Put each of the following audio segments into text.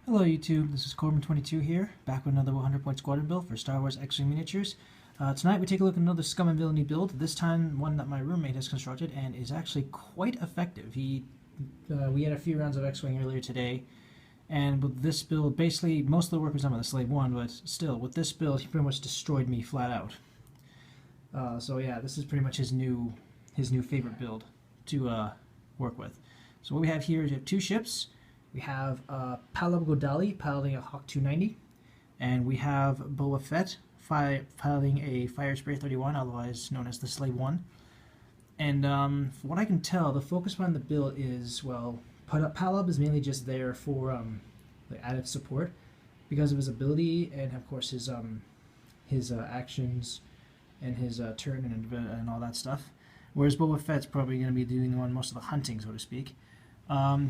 Hello YouTube, this is Corbin22 here, back with another 100 point squadron build for Star Wars X-Wing Miniatures. Tonight we take a look at another Scum and Villainy build, this time one that my roommate has constructed and is actually quite effective. We had a few rounds of X-Wing earlier today, and with this build, basically most of the work was done by the Slave 1, but still, with this build he pretty much destroyed me flat out. So yeah, this is pretty much his new favorite build to work with. So what we have here is we have two ships. We have Palob Godali piloting a Hawk 290, and we have Boba Fett piloting a Fire Spray 31, otherwise known as the Slave 1. And from what I can tell, the focus behind the build is, well, Palob is mainly just there for the added support because of his ability and, of course, his actions and his turn and all that stuff. Whereas Boba Fett's probably going to be doing most of the hunting, so to speak.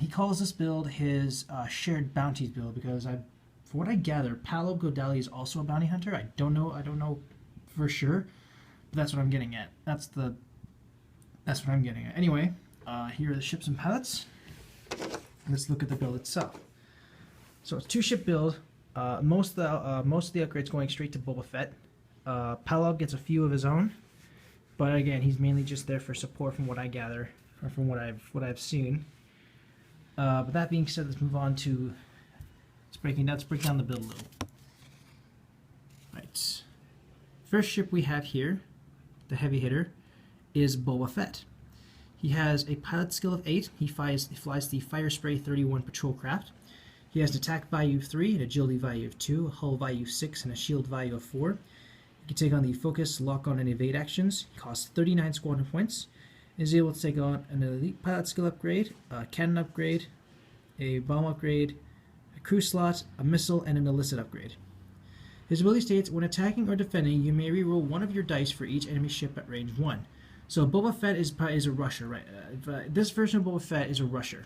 He calls this build his shared bounties build because, from what I gather, Palob Godali is also a bounty hunter. I don't know for sure, but that's what I'm getting at. That's what I'm getting at. Anyway, here are the ships and pilots. Let's look at the build itself. So it's a two-ship build. Most of the upgrades going straight to Boba Fett. Palob gets a few of his own, but again, he's mainly just there for support, from what I gather, or from what I've seen. But that being said, let's move on to let's break down the build a little. Right. First ship we have here, the heavy hitter, is Boba Fett. He has a pilot skill of 8. He flies the Fire Spray 31 patrol craft. He has an attack value of 3, an agility value of 2, a hull value of 6, and a shield value of 4. He can take on the focus, lock on, and evade actions. He costs 39 squadron points. Is able to take on an elite pilot skill upgrade, a cannon upgrade, a bomb upgrade, a crew slot, a missile, and an illicit upgrade. His ability states, when attacking or defending, you may reroll one of your dice for each enemy ship at range 1. So Boba Fett is a rusher, right? This version of Boba Fett is a rusher.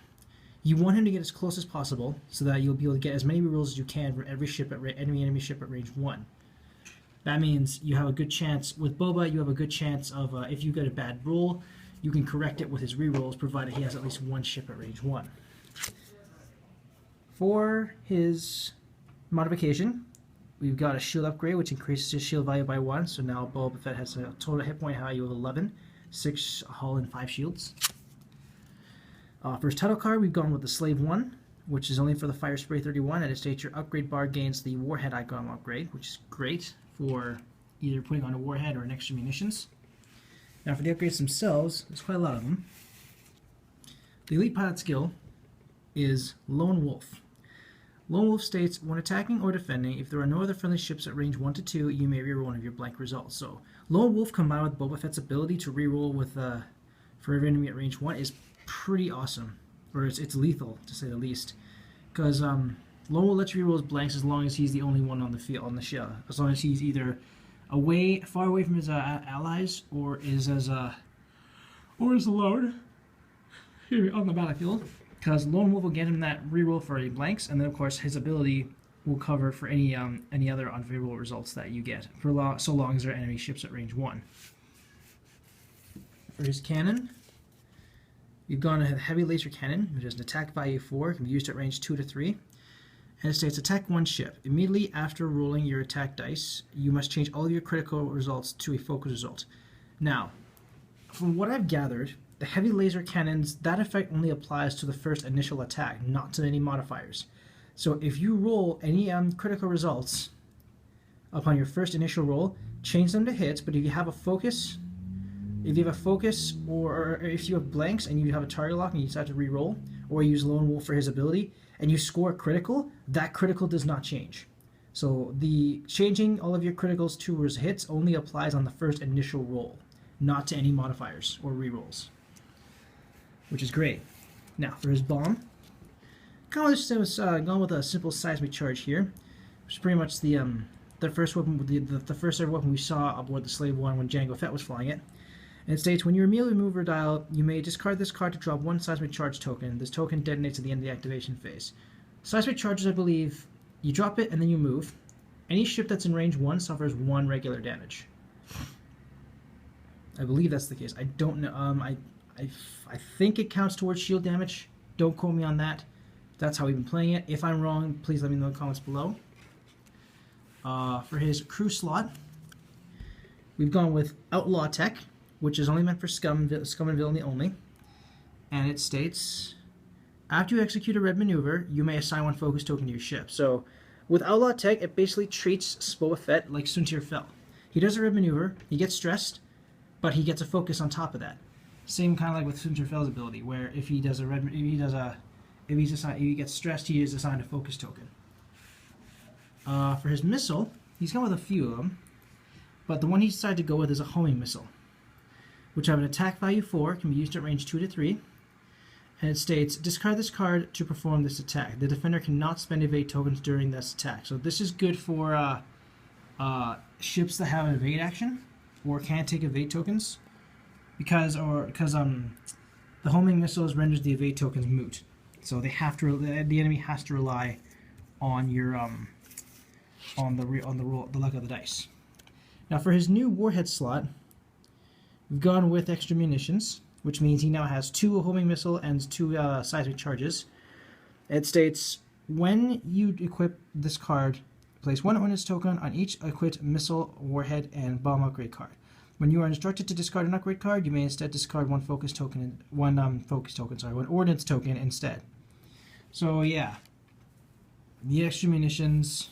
You want him to get as close as possible so that you'll be able to get as many rerolls as you can for every ship at enemy ship at range 1. That means you have a good chance, with Boba, you have a good chance of, if you get a bad roll, you can correct it with his rerolls, provided he has at least one ship at range 1. For his modification, we've got a shield upgrade, which increases his shield value by 1, so now Boba Fett has a total hit point value of 11, 6 hull and 5 shields. For his title card, we've gone with the Slave 1, which is only for the Fire Spray 31, and it states your upgrade bar gains the Warhead icon upgrade, which is great for either putting on a warhead or an extra munitions. Now for the upgrades themselves, there's quite a lot of them. The elite pilot skill is Lone Wolf. Lone Wolf states, when attacking or defending, if there are no other friendly ships at range 1 to 2, you may reroll one of your blank results. So Lone Wolf combined with Boba Fett's ability to reroll with for every enemy at range 1 is pretty awesome. Or it's lethal, to say the least. Because Lone Wolf lets you reroll his blanks as long as he's the only one on the field, on the ship. As long as he's either far away from his allies, or is alone here on the battlefield. Because Lone Wolf will get him that reroll for any blanks, and then of course his ability will cover for any other unfavorable results that you get, so long as there are enemy ships at range 1. For his cannon, we've gone a heavy laser cannon, which has an attack value of 4, can be used at range 2 to 3. And it states, attack one ship. Immediately after rolling your attack dice, you must change all of your critical results to a focus result. Now, from what I've gathered, the heavy laser cannons, that effect only applies to the first initial attack, not to any modifiers. So if you roll any critical results upon your first initial roll, change them to hits, but if you have a focus, or if you have blanks and you have a target lock and you decide to re-roll, or use Lone Wolf for his ability, and you score critical, that critical does not change. So the changing all of your criticals to hits only applies on the first initial roll, not to any modifiers or rerolls, which is great. Now for his bomb, gone with a simple seismic charge here, which is pretty much the first weapon, the first ever weapon we saw aboard the Slave 1 when Jango Fett was flying it. And it states, when you immediately move or dial, you may discard this card to drop one seismic charge token. This token detonates at the end of the activation phase. Seismic charges, I believe, you drop it and then you move. Any ship that's in range 1 suffers 1 regular damage. I believe that's the case. I don't know. I think it counts towards shield damage. Don't quote me on that. That's how we've been playing it. If I'm wrong, please let me know in the comments below. For his crew slot, we've gone with Outlaw Tech, which is only meant for Scum and Villainy only. And it states, after you execute a red maneuver, you may assign one focus token to your ship. So, with Outlaw Tech, it basically treats Boba Fett like Soontir Fel. He does a red maneuver, he gets stressed, but he gets a focus on top of that. Same kind of like with Soontir Fel's ability, where if he does a red, if he gets stressed, he is assigned a focus token. For his missile, he's gone with a few of them, but the one he decided to go with is a homing missile, which have an attack value 4, can be used at range 2 to 3, and it states, discard this card to perform this attack. The defender cannot spend evade tokens during this attack. So this is good for ships that have an evade action, or can't take evade tokens, because the homing missiles renders the evade tokens moot. So they have to, the enemy has to rely on your the luck of the dice. Now for his new warhead slot, we've gone with extra munitions, which means he now has 2 homing missile and 2 seismic charges. It states, when you equip this card, place 1 awareness token on each equipped missile, warhead, and bomb upgrade card. When you are instructed to discard an upgrade card, you may instead discard one ordnance token instead. So yeah, the extra munitions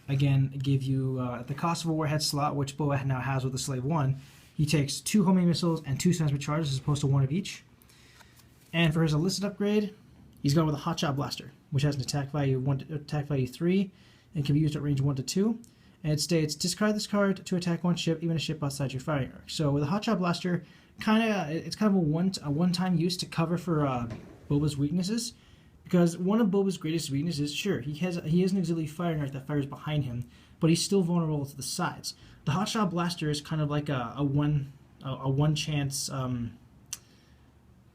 again give you at the cost of a warhead slot, which Boba now has with the Slave 1. He takes 2 homing missiles and 2 seismic charges as opposed to 1 of each. And for his illicit upgrade, he's gone with a Hotshot Blaster, which has an attack value 3 and can be used at range 1 to 2. And it states, discard this card to attack one ship, even a ship outside your firing arc. So with a Hotshot Blaster, it's kind of a one-time use to cover for Boba's weaknesses, because one of Boba's greatest weaknesses, sure, he has an auxiliary firing arc that fires behind him, but he's still vulnerable to the sides. The Hotshot Blaster is kind of like a one chance.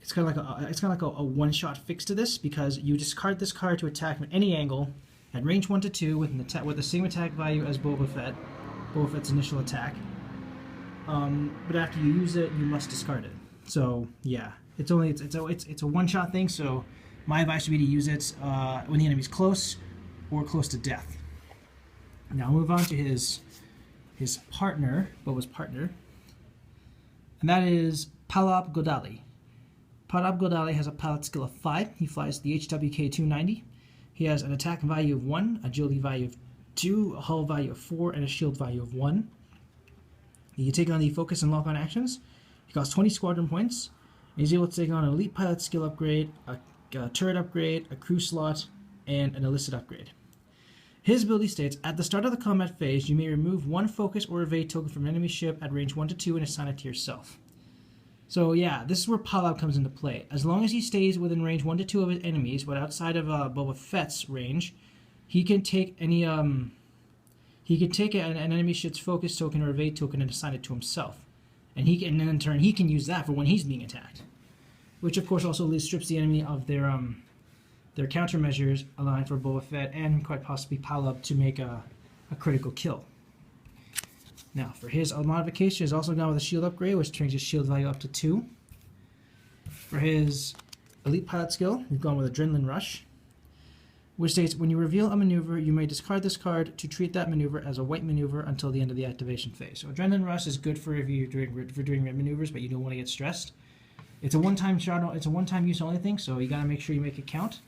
It's kind of like a one-shot fix to this, because you discard this card to attack from any angle at range 1 to 2 with the same attack value as Boba Fett's initial attack. But after you use it, you must discard it. So yeah, it's a one-shot thing. So my advice would be to use it when the enemy's close or close to death. Now I'll move on to his partner, Boba's partner, and that is Palab Godali. Palab Godali has a pilot skill of 5. He flies the HWK-290. He has an attack value of 1, agility value of 2, a hull value of 4, and a shield value of 1. He can take on the focus and lock-on actions. He costs 20 squadron points. He's able to take on an elite pilot skill upgrade, a turret upgrade, a crew slot, and an illicit upgrade. His ability states, at the start of the combat phase, you may remove 1 focus or evade token from an enemy ship at range 1 to 2 and assign it to yourself. So yeah, this is where Palab comes into play. As long as he stays within range 1 to 2 of his enemies, but outside of Boba Fett's range, he can take any he can take an enemy ship's focus token or evade token and assign it to himself, and then in turn he can use that for when he's being attacked, which of course also strips the enemy of their countermeasures, allowing for Boba Fett and quite possibly Palab to make a critical kill. Now, for his modification, he's also gone with a shield upgrade, which turns his shield value up to 2. For his elite pilot skill, we've gone with Adrenaline Rush, which states, when you reveal a maneuver, you may discard this card to treat that maneuver as a white maneuver until the end of the activation phase. So Adrenaline Rush is good for if you're doing red maneuvers, but you don't want to get stressed. It's a one-time shot. It's a one-time use only thing, so you got to make sure you make it count.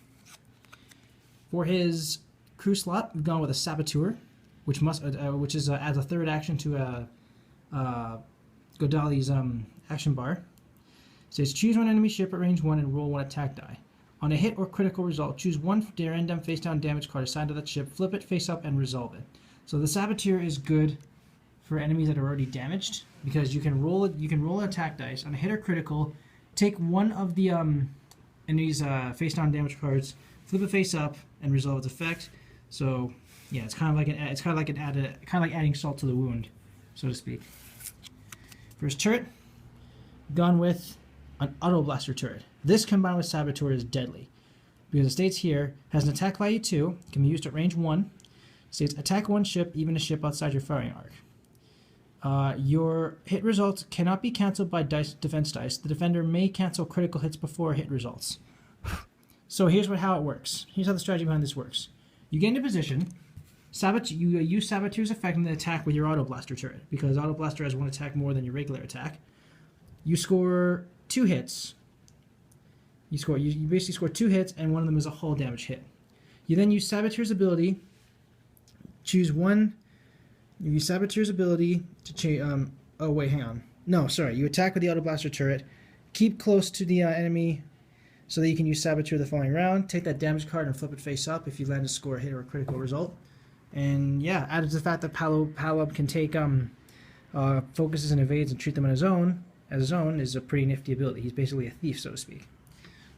For his crew slot, we've gone with a Saboteur, which adds a third action to Godali's action bar. It says, choose one enemy ship at range 1 and roll 1 attack die. On a hit or critical result, choose 1 random face-down damage card assigned to that ship, flip it face up, and resolve it. So the Saboteur is good for enemies that are already damaged, because you can roll an attack dice on a hit or critical, take 1 of the enemy's face-down damage cards, flip it face up, and resolve its effect. So yeah, it's kind of like adding salt to the wound, so to speak. For his turret, gone with an Auto Blaster turret. This combined with Saboteur is deadly, because it states here, has an attack value 2, can be used at range 1, states attack 1 ship, even a ship outside your firing arc. Your hit results cannot be cancelled by defense dice. The defender may cancel critical hits before hit results. So here's how it works. Here's how the strategy behind this works. You get into position. You use Saboteur's effect and then attack with your Auto Blaster turret, because Auto Blaster has one attack more than your regular attack. You score 2 hits. You basically score 2 hits, and one of them is a hull damage hit. You then use Saboteur's ability. Choose one. You use Saboteur's ability to change. Oh wait, hang on. No, sorry. You attack with the Auto Blaster turret. Keep close to the enemy, so that you can use Saboteur the following round. Take that damage card and flip it face up if you land to score a hit or a critical result. And yeah, added to the fact that Palob can take focuses and evades and treat them on his own as his own is a pretty nifty ability. He's basically a thief, so to speak.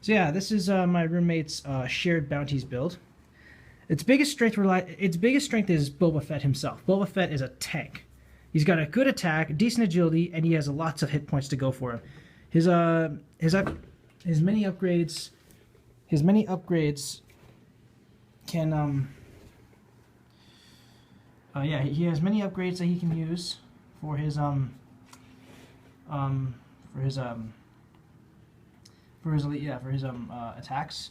So yeah, this is my roommate's shared bounties build. Its biggest strength is Boba Fett himself. Boba Fett is a tank. He's got a good attack, decent agility, and he has lots of hit points to go for him. His many upgrades can yeah, he has many upgrades that he can use for his attacks,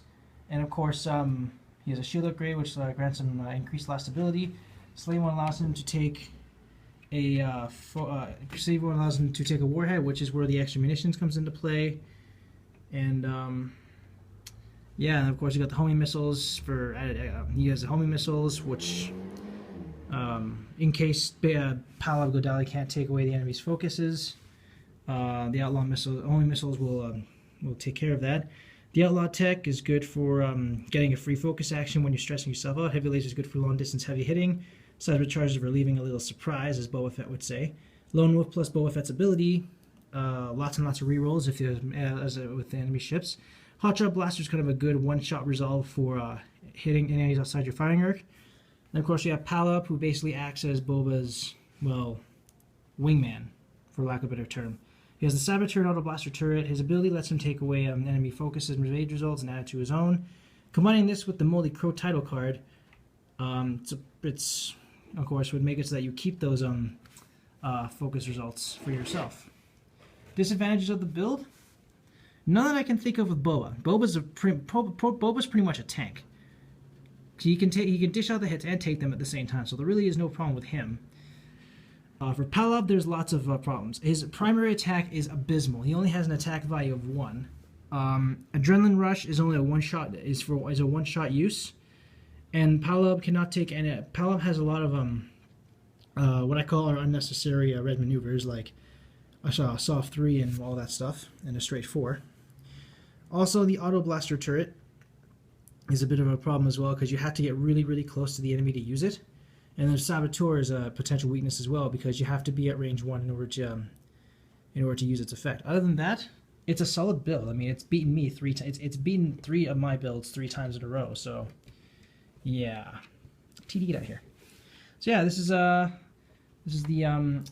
and of course he has a shield upgrade which grants him increased lastability. Slave One allows him to take a warhead, which is where the extra munitions comes into play, and yeah, and of course you got the homing missiles for he has the homing missiles which. In case Palob Godali can't take away the enemy's focuses, the outlaw missiles, homing missiles will take care of that. The outlaw tech is good for getting a free focus action when you're stressing yourself out. Heavy laser is good for long distance heavy hitting. Cyber charges for leaving a little surprise, as Boba Fett would say. Lone Wolf plus Boba Fett's ability, lots and lots of rerolls if with the enemy ships. Hot Shot Blaster is kind of a good one-shot resolve for hitting enemies outside your firing arc. And of course you have Palob, who basically acts as Boba's, well, wingman, for lack of a better term. He has the Saboteur and Auto Blaster turret. His ability lets him take away enemy focuses and evade results and add it to his own. Combining this with the Moldy Crow title card, it's of course would make it so that you keep those focus results for yourself. Disadvantages of the build? None that I can think of with Boba. Boba's pretty much a tank. He can dish out the hits and take them at the same time, so there really is no problem with him. For Palob, there's lots of problems. His primary attack is abysmal. He only has an attack value of 1. Adrenaline Rush is only a one-shot use, and Palob cannot take any. Palob has a lot of what I call are unnecessary red maneuvers, like a soft 3 and all that stuff, and a straight 4. Also, the Auto Blaster turret is a bit of a problem as well, because you have to get really, really close to the enemy to use it. And the Saboteur is a potential weakness as well, because you have to be at range 1 in order to use its effect. Other than that, it's a solid build. I mean, it's beaten me 3 times. It's beaten 3 of my builds 3 times in a row. So, yeah, TD, get out here. So yeah, this is the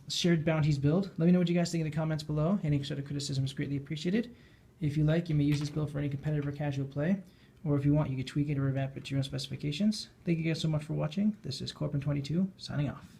shared bounties build. Let me know what you guys think in the comments below. Any sort of criticism is greatly appreciated. If you like, you may use this build for any competitive or casual play. Or if you want, you can tweak it or revamp it to your own specifications. Thank you guys so much for watching. This is Corbin22, signing off.